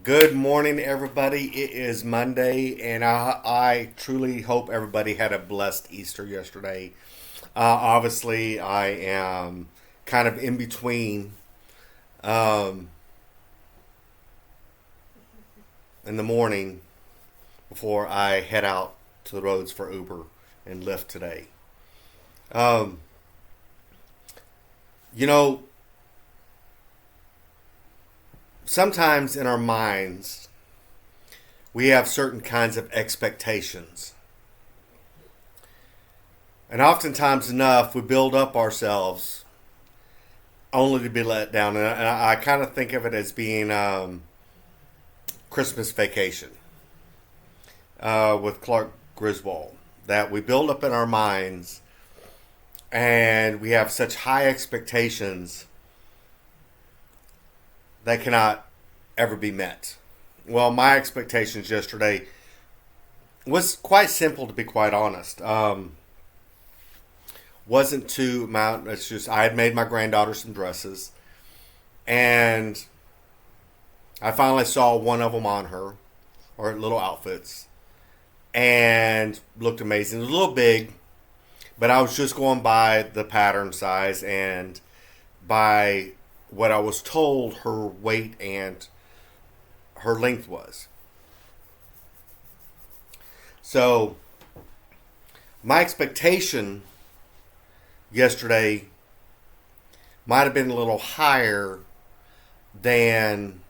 Good morning, everybody. It is Monday, and I truly hope everybody had a blessed Easter yesterday. Obviously, I am kind of in between um, in the morning before I head out to the roads for Uber and Lyft today. Um, you know, Sometimes in our minds, we have certain kinds of expectations. And oftentimes enough, we build up ourselves only to be let down. And I kind of think of it as being Christmas Vacation with Clark Griswold. That we build up in our minds and we have such high expectations that cannot ever be met. Well, my expectations yesterday was quite simple, to be quite honest. Wasn't too amount. It's just I had made my granddaughter some dresses, and I finally saw one of them on her, or little outfits, and looked amazing. It was a little big, but I was just going by the pattern size and by what I was told her weight and her length was. So my expectation yesterday might have been a little higher than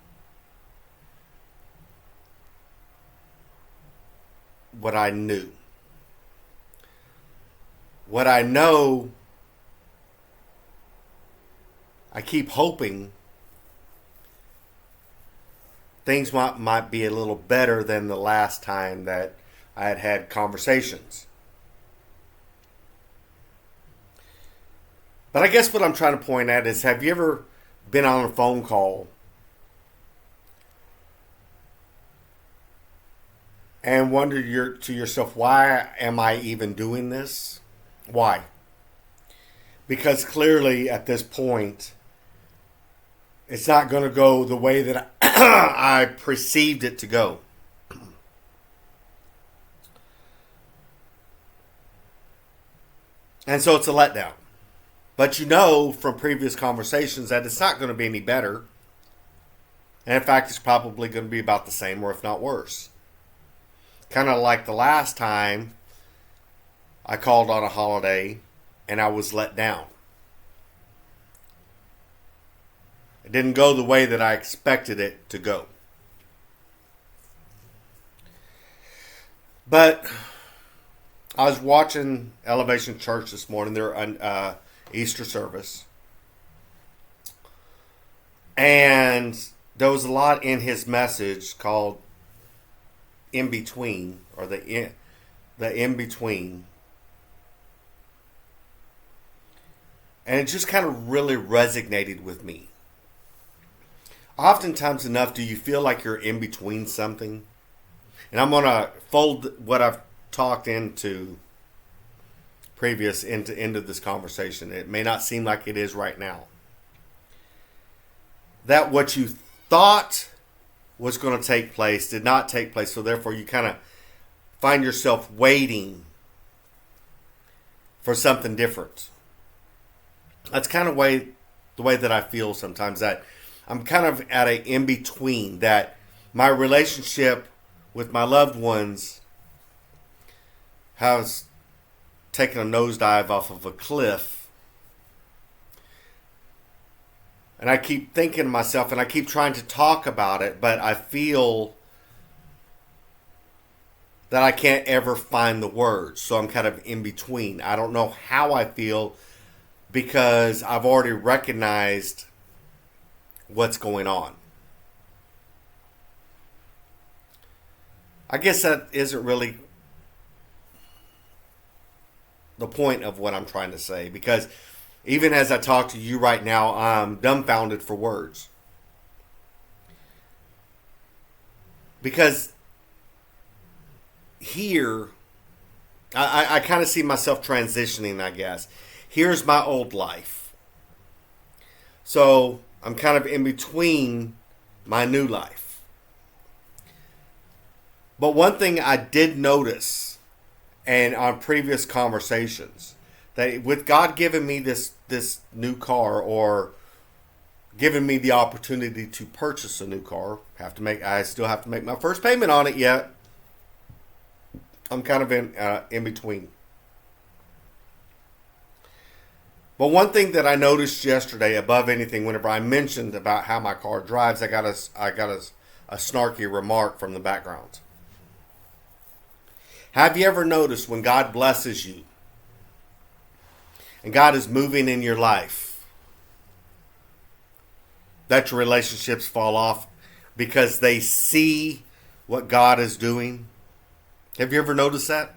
what I knew. What I know, I keep hoping things might be a little better than the last time that I had conversations. But I guess what I'm trying to point at is, have you ever been on a phone call and wondered to yourself, why am I even doing this? Why? Because clearly at this point, it's not going to go the way that I perceived it to go. And so it's a letdown. But you know from previous conversations that it's not going to be any better. And in fact, it's probably going to be about the same, or if not worse. Kind of like the last time I called on a holiday and I was let down. It didn't go the way that I expected it to go. But I was watching Elevation Church this morning, their Easter service. And there was a lot in his message called In Between, or the in between. And it just kind of really resonated with me. Oftentimes enough, do you feel like you're in between something? And I'm going to fold what I've talked into previous into this conversation. It may not seem like it is right now. That what you thought was going to take place did not take place. So therefore you kind of find yourself waiting for something different. That's kind of the way that I feel sometimes, that I'm kind of at a in between, that my relationship with my loved ones has taken a nosedive off of a cliff. And I keep thinking to myself, and I keep trying to talk about it, but I feel that I can't ever find the words. So I'm kind of in between. I don't know how I feel because I've already recognized what's going on. I guess that isn't really the point of what I'm trying to say, because even as I talk to you right now, I'm dumbfounded for words. Because here, I kind of see myself transitioning, I guess. Here's my old life. So I'm kind of in between my new life. But one thing I did notice, and on previous conversations, that with God giving me this new car, or giving me the opportunity to purchase a new car, I still have to make my first payment on it yet. I'm kind of in between. But one thing that I noticed yesterday, above anything, whenever I mentioned about how my car drives, I got a snarky remark from the background. Have you ever noticed when God blesses you and God is moving in your life, that your relationships fall off because they see what God is doing? Have you ever noticed that?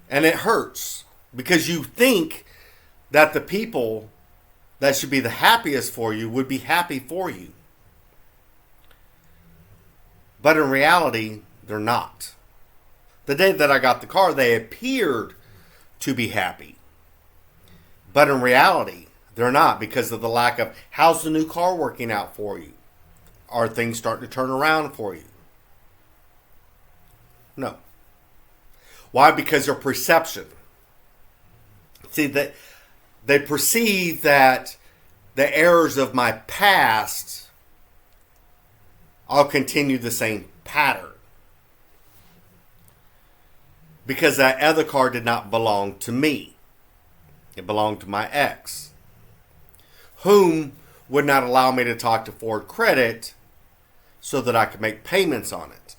And it hurts because you think that the people that should be the happiest for you would be happy for you. But in reality, they're not. The day that I got the car, they appeared to be happy. But in reality, they're not, because of the lack of, how's the new car working out for you? Are things starting to turn around for you? No. Why? Because their perception. See, that they perceive that the errors of my past, I'll continue the same pattern. Because that other car did not belong to me. It belonged to my ex, whom would not allow me to talk to Ford Credit so that I could make payments on it.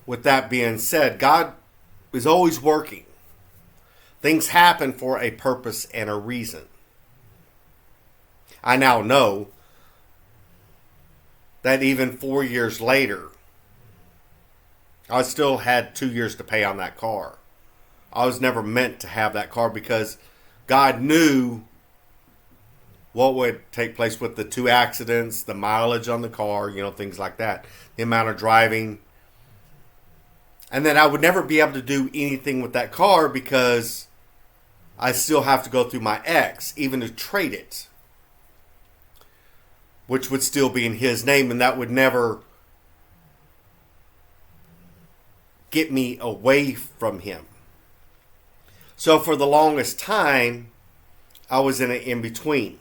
With that being said, God is always working. Things happen for a purpose and a reason. I now know that even 4 years later, I still had 2 years to pay on that car. I was never meant to have that car because God knew what would take place with the 2 accidents, the mileage on the car, things like that, the amount of driving. And then I would never be able to do anything with that car because I still have to go through my ex, even to trade it, which would still be in his name, and that would never get me away from him. So for the longest time, I was in an in-between.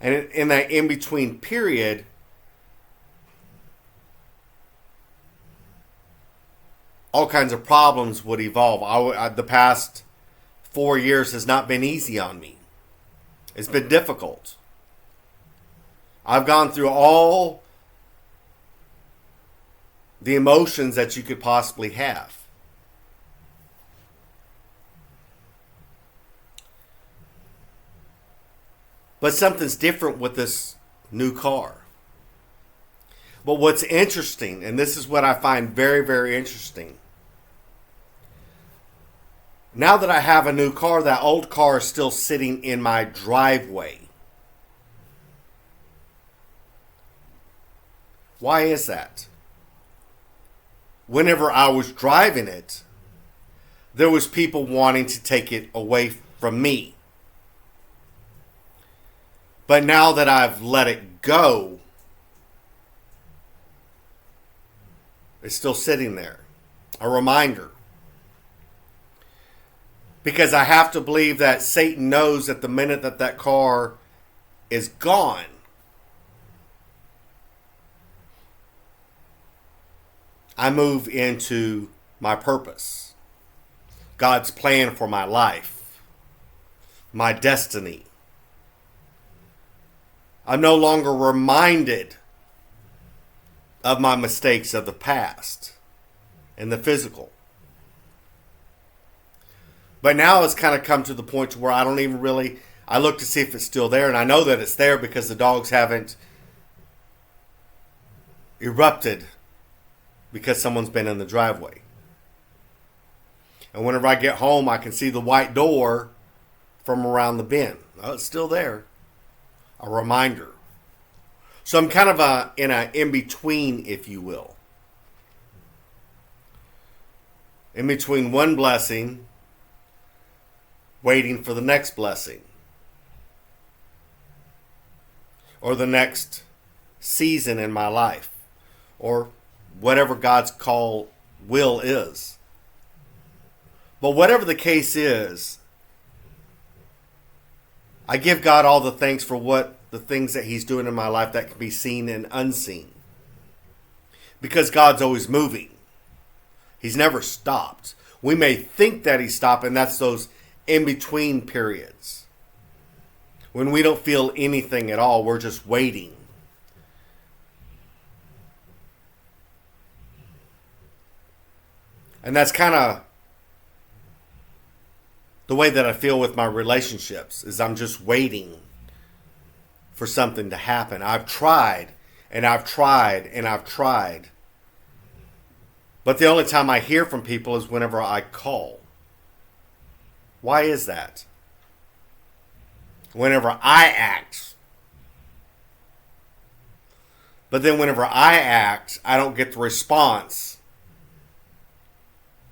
And in that in-between period, all kinds of problems would evolve. The past 4 years has not been easy on me. It's been difficult. I've gone through all the emotions that you could possibly have. But something's different with this new car. But what's interesting, and this is what I find very, very interesting. Now that I have a new car, that old car is still sitting in my driveway. Why is that? Whenever I was driving it, there was people wanting to take it away from me. But now that I've let it go, it's still sitting there. A reminder. Because I have to believe that Satan knows that the minute that that car is gone, I move into my purpose, God's plan for my life, my destiny. I'm no longer reminded of my mistakes of the past and the physical. But now it's kind of come to the point where I don't even really, I look to see if it's still there, and I know that it's there because the dogs haven't erupted because someone's been in the driveway. And whenever I get home, I can see the white door from around the bend. Oh, it's still there. A reminder. So I'm kind of in an in-between, if you will. In between one blessing, waiting for the next blessing. Or the next season in my life, or whatever God's will is. But whatever the case is, I give God all the thanks for the things that He's doing in my life that can be seen and unseen. Because God's always moving. He's never stopped. We may think that He's stopped, and that's those in-between periods. When we don't feel anything at all, we're just waiting. And that's kind of the way that I feel with my relationships, is I'm just waiting for something to happen. I've tried, and I've tried, and I've tried. But the only time I hear from people is whenever I call. Why is that? Whenever I act. But then whenever I act, I don't get the response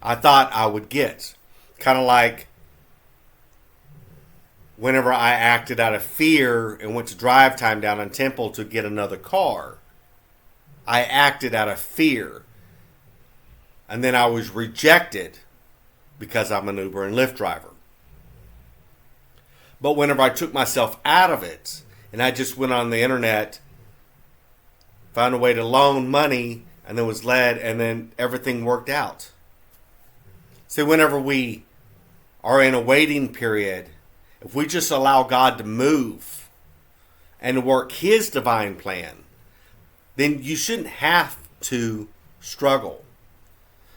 I thought I would get. Kind of like whenever I acted out of fear and went to drive time down on Temple to get another car. I acted out of fear. And then I was rejected because I'm an Uber and Lyft driver. But whenever I took myself out of it and I just went on the internet, found a way to loan money, and then was led, and then everything worked out. See, whenever we are in a waiting period, if we just allow God to move and work His divine plan, then you shouldn't have to struggle.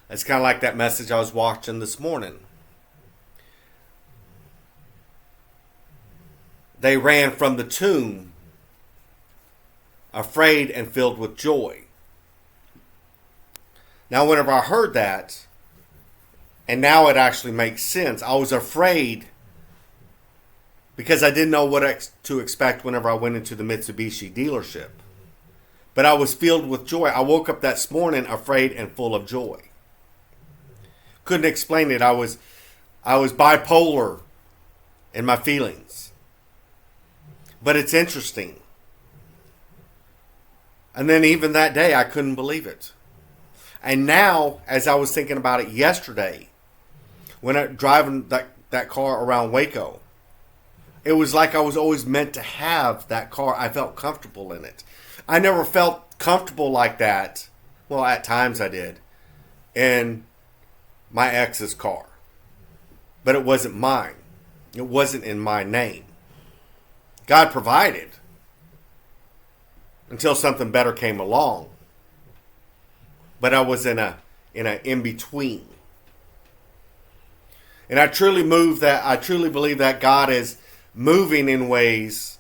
It's kind of like that message I was watching this morning. They ran from the tomb, afraid and filled with joy. Now, whenever I heard that, and now it actually makes sense, I was afraid because I didn't know what to expect whenever I went into the Mitsubishi dealership. But I was filled with joy. I woke up that morning afraid and full of joy. Couldn't explain it. I was bipolar in my feelings. But it's interesting. And then even that day, I couldn't believe it. And now, as I was thinking about it yesterday, when I driving that car around Waco, it was like I was always meant to have that car. I felt comfortable in it. I never felt comfortable like that. Well, at times I did. In my ex's car. But it wasn't mine. It wasn't in my name. God provided until something better came along. But I was in a in-between. And I truly believe that God is moving in ways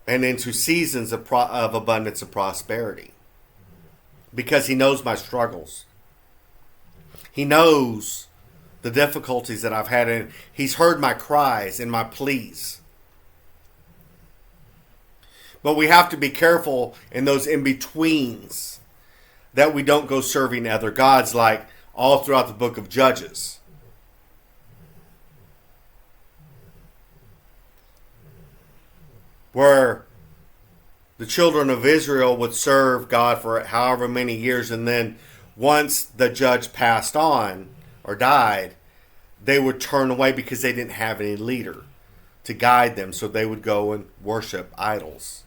and into seasons of abundance and prosperity. Because He knows my struggles. He knows the difficulties that I've had, and He's heard my cries and my pleas. But we have to be careful in those in-betweens that we don't go serving other gods, like all throughout the book of Judges. Where the children of Israel would serve God for however many years, and then once the judge passed on or died, they would turn away because they didn't have any leader to guide them, so they would go and worship idols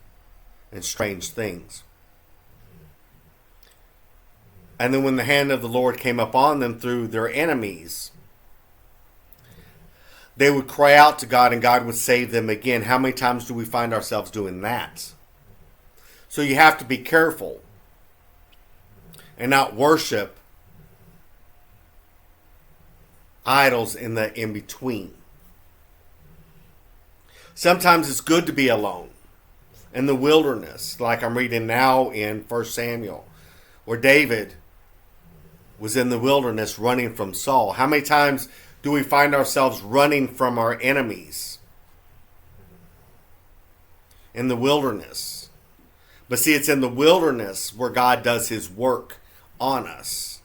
and strange things. And then when the hand of the Lord came upon them through their enemies, they would cry out to God and God would save them again. How many times do we find ourselves doing that? So you have to be careful and not worship idols in the in-between. Sometimes it's good to be alone in the wilderness, like I'm reading now in 1 Samuel, where David was in the wilderness running from Saul. How many times do we find ourselves running from our enemies in the wilderness? But see, it's in the wilderness where God does His work on us.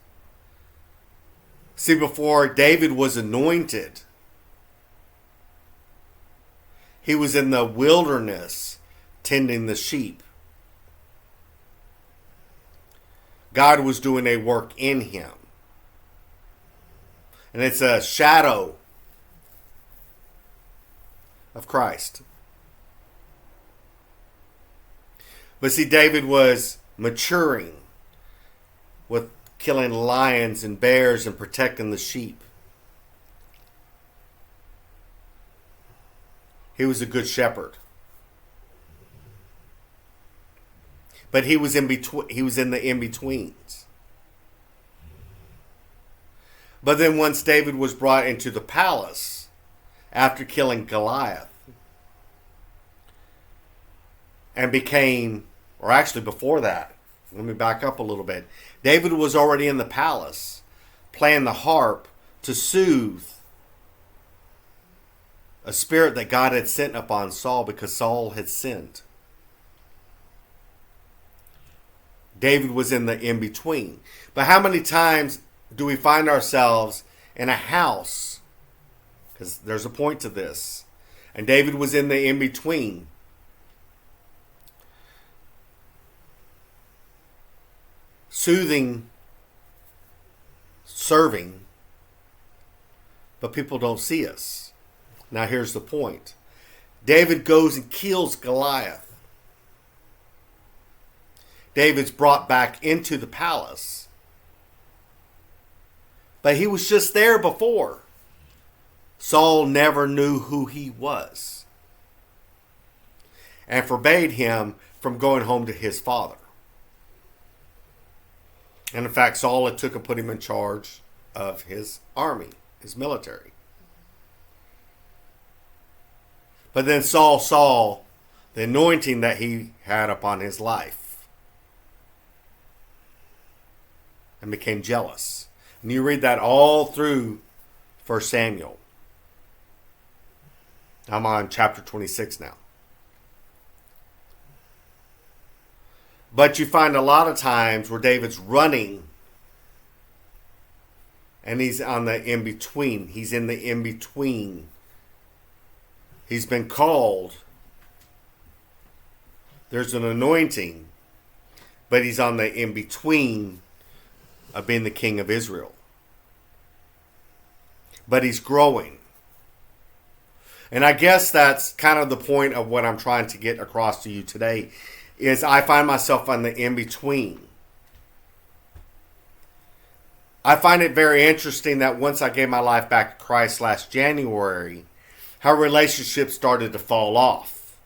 See, before David was anointed, He was in the wilderness tending the sheep. God was doing a work in him. And it's a shadow of Christ. But see, David was maturing with killing lions and bears and protecting the sheep. He was a good shepherd. But he was in between. He was in the in-betweens. But then once David was brought into the palace after killing Goliath and became, or actually before that, let me back up a little bit. David was already in the palace playing the harp to soothe a spirit that God had sent upon Saul because Saul had sinned. David was in the in-between. But how many times do we find ourselves in a house? Because there's a point to this. And David was in the in-between. Soothing, serving, but people don't see us. Now here's the point. David goes and kills Goliath. David's brought back into the palace. But he was just there before. Saul never knew who he was and forbade him from going home to his father. And in fact, Saul had took and put him in charge of his army, his military. But then Saul saw the anointing that he had upon his life and became jealous. And you read that all through 1 Samuel. I'm on chapter 26 now. But you find a lot of times where David's running and he's on the in-between. He's in the in-between. He's been called. There's an anointing, but he's on the in-between of being the king of Israel. But he's growing. And I guess that's kind of the point of what I'm trying to get across to you today, is I find myself on the in-between. I find it very interesting that once I gave my life back to Christ last January, how relationships started to fall off.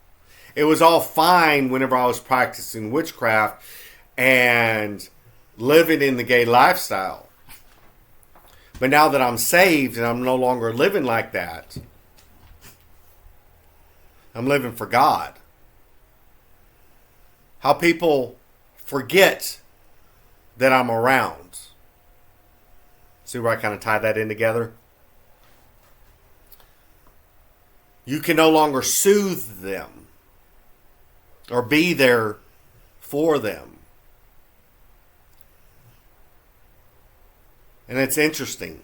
It was all fine whenever I was practicing witchcraft and living in the gay lifestyle. But now that I'm saved and I'm no longer living like that, I'm living for God. How people forget that I'm around. See where I kind of tie that in together? You can no longer soothe them or be there for them. And it's interesting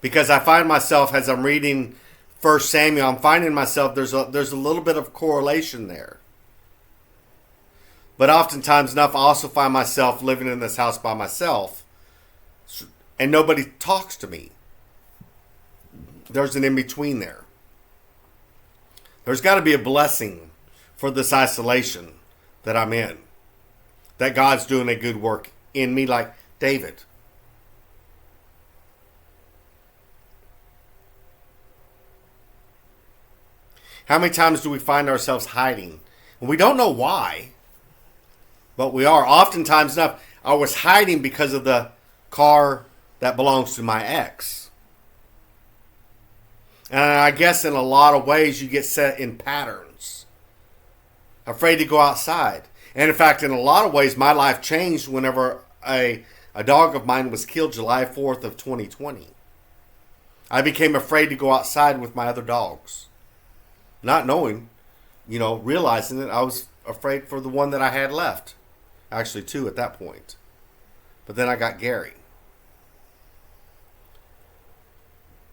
because I find myself, as I'm reading 1 Samuel, I'm finding myself there's a little bit of correlation there. But oftentimes enough, I also find myself living in this house by myself and nobody talks to me. There's an in-between there. There's got to be a blessing for this isolation that I'm in. That God's doing a good work in me like David. How many times do we find ourselves hiding? And we don't know why, but we are. Oftentimes enough, I was hiding because of the car that belongs to my ex. And I guess in a lot of ways you get set in patterns. Afraid to go outside. And in fact, in a lot of ways, my life changed whenever a dog of mine was killed July 4th of 2020. I became afraid to go outside with my other dogs. Not knowing, realizing that I was afraid for the one that I had left. Actually, two at that point. But then I got Gary.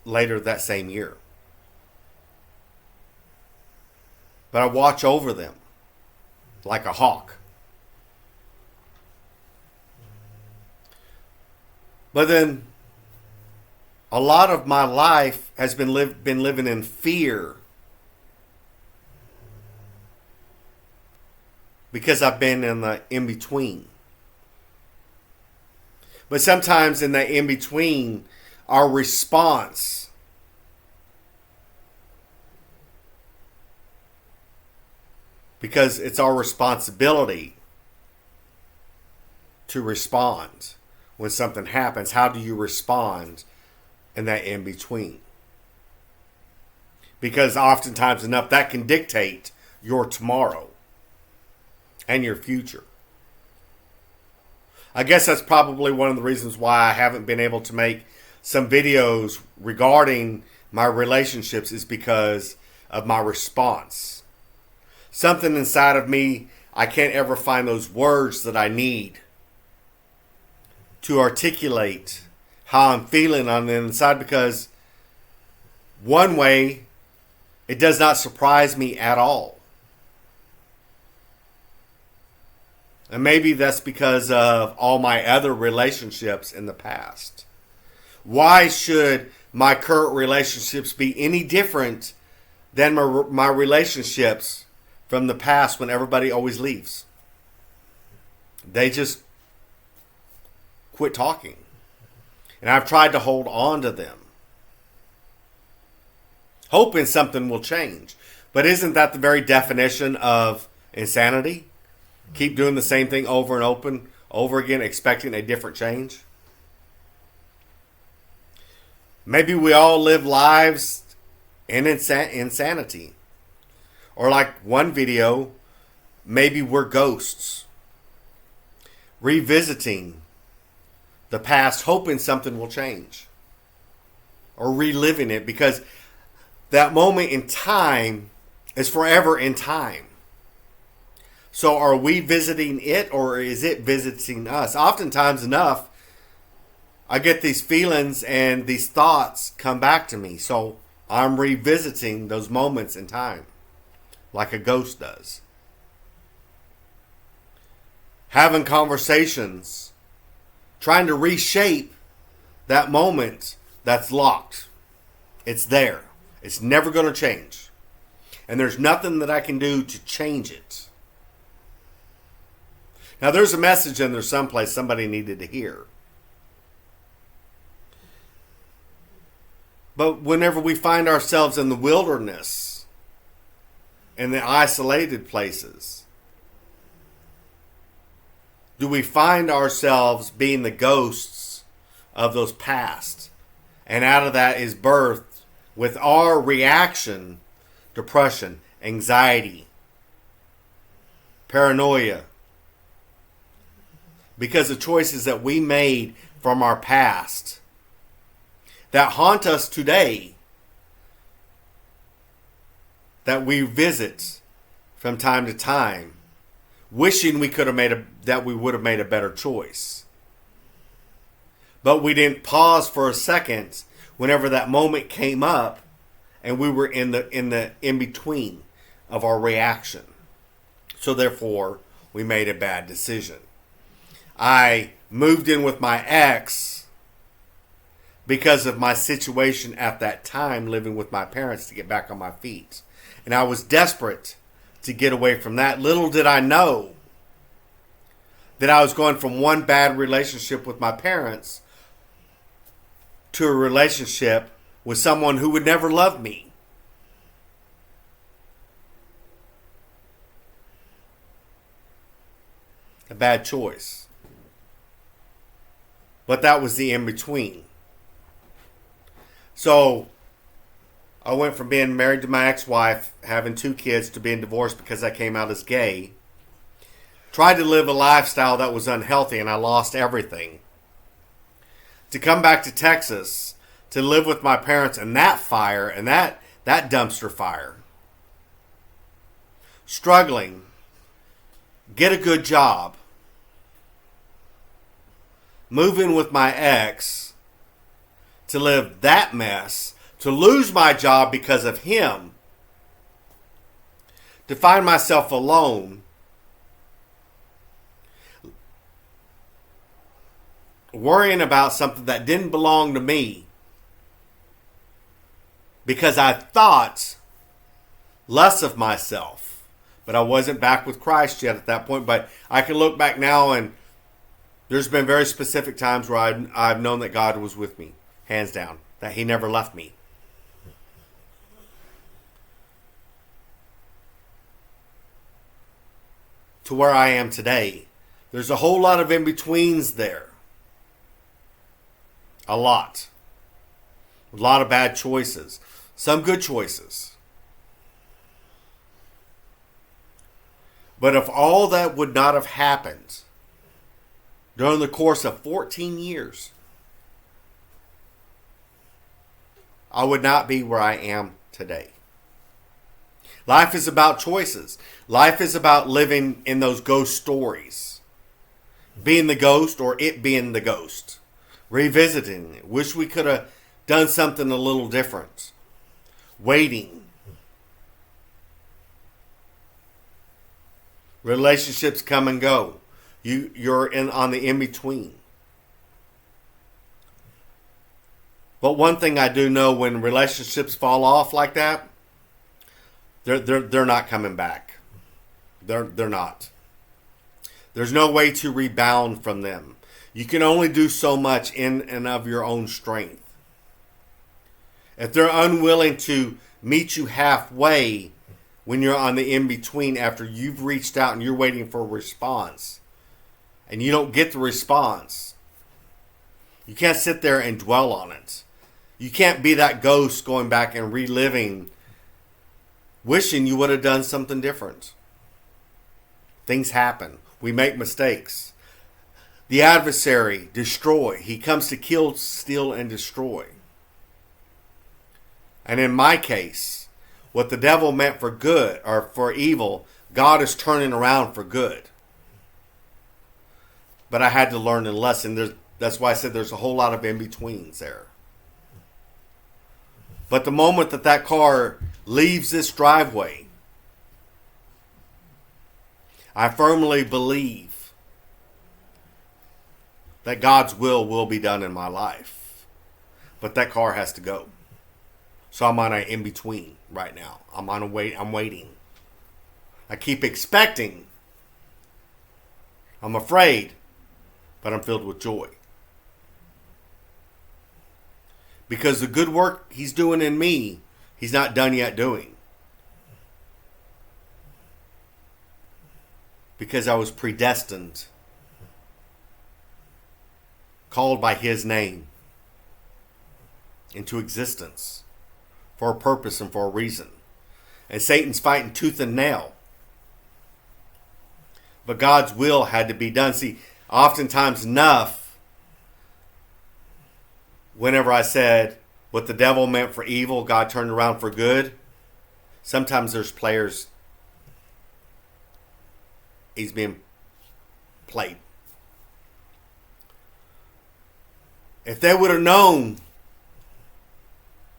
Later that same year. but I watch over them like a hawk. But then a lot of my life has been living in fear because I've been in the in-between. But sometimes in that in-between, our response because it's our responsibility to respond when something happens. How do you respond in that in-between? Because oftentimes enough, that can dictate your tomorrow and your future. I guess that's probably one of the reasons why I haven't been able to make some videos regarding my relationships, is because of my response. Something inside of me, I can't ever find those words that I need to articulate how I'm feeling on the inside, because one way, it does not surprise me at all. And maybe that's because of all my other relationships in the past. Why should my current relationships be any different than my relationships from the past when everybody always leaves? They just quit talking. And I've tried to hold on to them, hoping something will change. But isn't that the very definition of insanity? Keep doing the same thing over and over again, expecting a different change? Maybe we all live lives in insanity. Or like one video, maybe we're ghosts, revisiting the past, hoping something will change. Or reliving it, because that moment in time is forever in time. So are we visiting it, or is it visiting us? Oftentimes enough, I get these feelings and these thoughts come back to me. So I'm revisiting those moments in time, like a ghost does. Having conversations, trying to reshape that moment that's locked. It's there. It's never going to change. And there's nothing that I can do to change it. Now, there's a message in there someplace somebody needed to hear. But whenever we find ourselves in the wilderness, in the isolated places, do we find ourselves being the ghosts of those past? And out of that is birthed, with our reaction, depression, anxiety, paranoia, because of choices that we made from our past that haunt us today, that we visit from time to time, wishing we could have that we would have made a better choice. But we didn't pause for a second whenever that moment came up, and we were in the in between of our reaction. So therefore, we made a bad decision. I moved in with my ex because of my situation at that time, living with my parents, to get back on my feet. And I was desperate to get away from that. Little did I know that I was going from one bad relationship with my parents to a relationship with someone who would never love me. A bad choice. But that was the in-between. So I went from being married to my ex-wife, having 2 kids, to being divorced because I came out as gay. Tried to live a lifestyle that was unhealthy, and I lost everything. To come back to Texas, to live with my parents, and that fire, and that dumpster fire. Struggling. Get a good job. Move in with my ex, to live that mess, to lose my job because of him, to find myself alone, worrying about something that didn't belong to me because I thought less of myself. But I wasn't back with Christ yet at that point. But I can look back now, and there's been very specific times where I've known that God was with me, hands down, that He never left me. To where I am today, there's a whole lot of in-betweens there. A lot. A lot of bad choices. Some good choices. But if all that would not have happened during the course of 14 years, I would not be where I am today. Life is about choices. Life is about living in those ghost stories. Being the ghost or it being the ghost. Revisiting it. Wish we could have done something a little different. Waiting. Relationships come and go. You're on the in-between. But one thing I do know, when relationships fall off like that, they're not coming back. They're not. There's no way to rebound from them. You can only do so much in and of your own strength. If they're unwilling to meet you halfway when you're on the in-between after you've reached out and you're waiting for a response, and you don't get the response, you can't sit there and dwell on it. You can't be that ghost going back and reliving, wishing you would have done something different. Things happen. We make mistakes. The adversary, destroy. He comes to kill, steal, and destroy. And in my case, what the devil meant for good or for evil, God is turning around for good. But I had to learn a lesson. That's why I said there's a whole lot of in-betweens there. But the moment that car leaves this driveway, I firmly believe that God's will be done in my life. But that car has to go. So I'm on an in-between right now. I'm waiting. I keep expecting. I'm afraid, but I'm filled with joy. Because the good work He's doing in me, He's not done yet doing. Because I was predestined, called by His name into existence for a purpose and for a reason. And Satan's fighting tooth and nail. But God's will had to be done. See, oftentimes enough, whenever I said what the devil meant for evil, God turned around for good, sometimes there's players, he's being played. If they would have known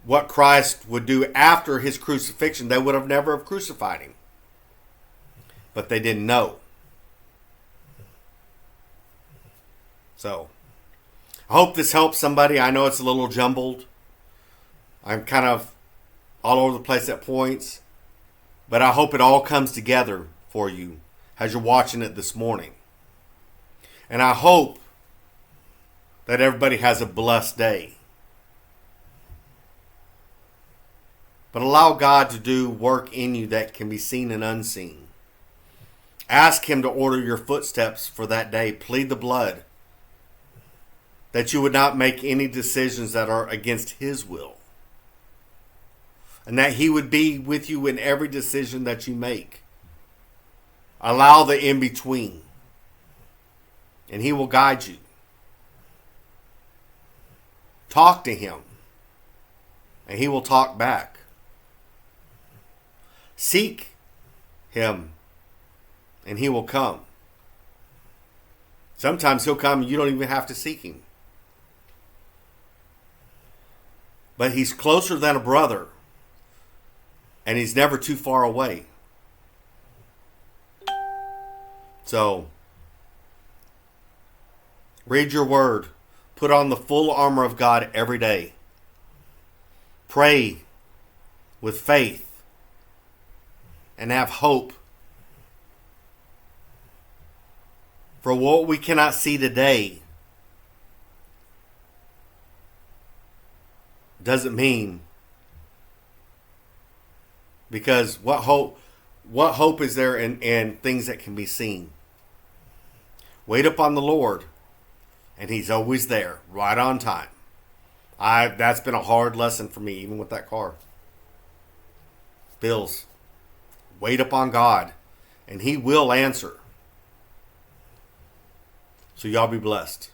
what Christ would do after His crucifixion, they would have never have crucified Him. But they didn't know. So, I hope this helps somebody. I know it's a little jumbled. I'm kind of all over the place at points. But I hope it all comes together for you as you're watching it this morning. And I hope that everybody has a blessed day. But allow God to do work in you that can be seen and unseen. Ask Him to order your footsteps for that day. Plead the blood. That you would not make any decisions that are against His will. And that He would be with you in every decision that you make. Allow the in-between. And He will guide you. Talk to Him. And He will talk back. Seek Him. And He will come. Sometimes He'll come and you don't even have to seek Him. But He's closer than a brother. And He's never too far away. So, read your word. Put on the full armor of God every day. Pray with faith. And have hope for what we cannot see today. Doesn't mean, because what hope is there in things that can be seen? Wait upon the Lord, and He's always there, right on time. That's been a hard lesson for me, even with that car. Bills. Wait upon God, and He will answer. So y'all be blessed.